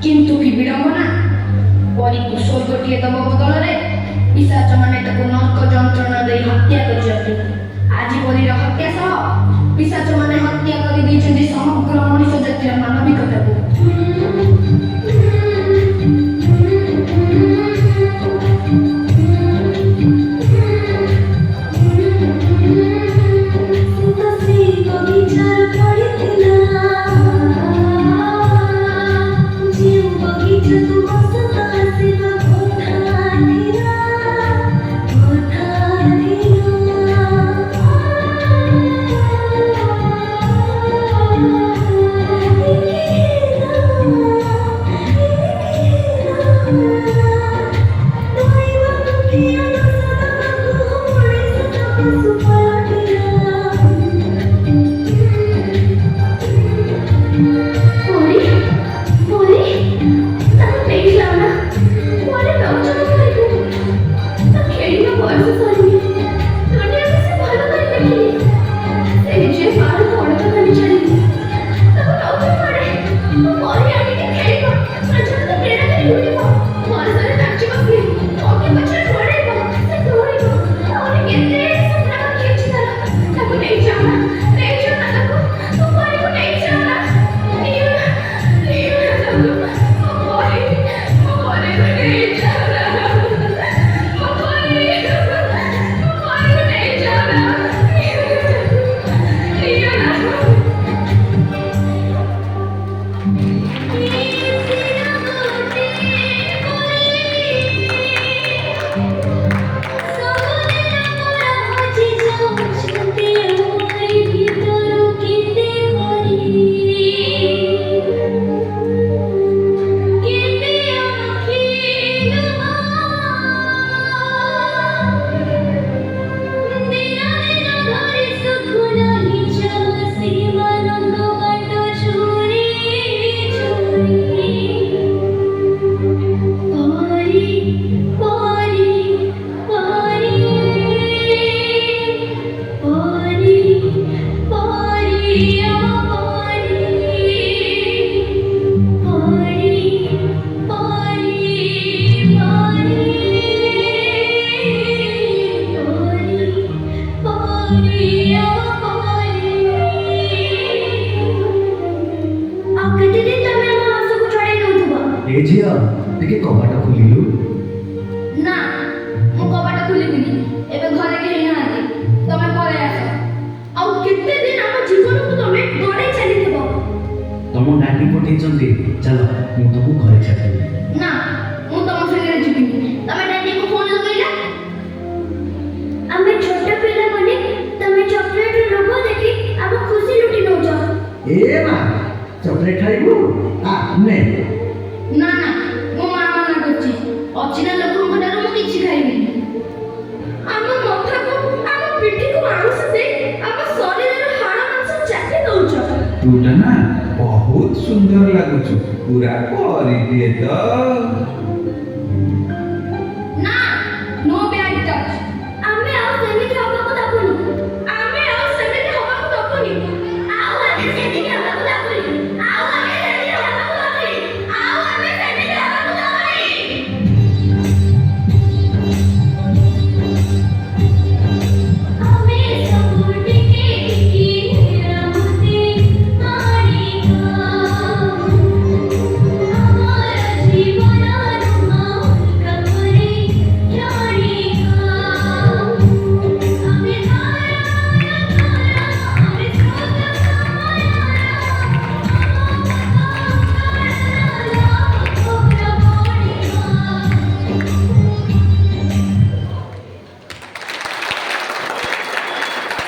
किंतु कि विडंबना परी कुशल गोटे दम बदल में पिशाच माने ताको नरक जंत्रणा दे हत्या करछथि। आज परीर हत्या सह पिशाच माने हत्या करि दैछथि समग्र मनुष्य जातिर मानविकता को। झिया टिके कबाट खोलिलु ना मु कबाट खोलिबिनी एबे घरे केही नाहांती तमे परे आस आ केते दिन हम जीवन को तमे गडे चलीथिबो तम नानी पठेचंती चलो मु तमु घरे छाडीबी ना मु तम संगे जिबिनी तमे नानी को फोन लगैला हमें छोटा पिला बने तमे चॉकलेट लोगो देखी अब खुशी लुटी न जा ए मां चॉकलेट खाइबू आ ने ना ना मो मामा ना करछि अचिना लोकन कटारो मु किछि खाइबिनी हम मथा को हम पिठी को मांस दे हम शरीर रो हाड़ मांस चाटी दउछ तू ना बहुत सुंदर लागुछु पूरा करी दिए तो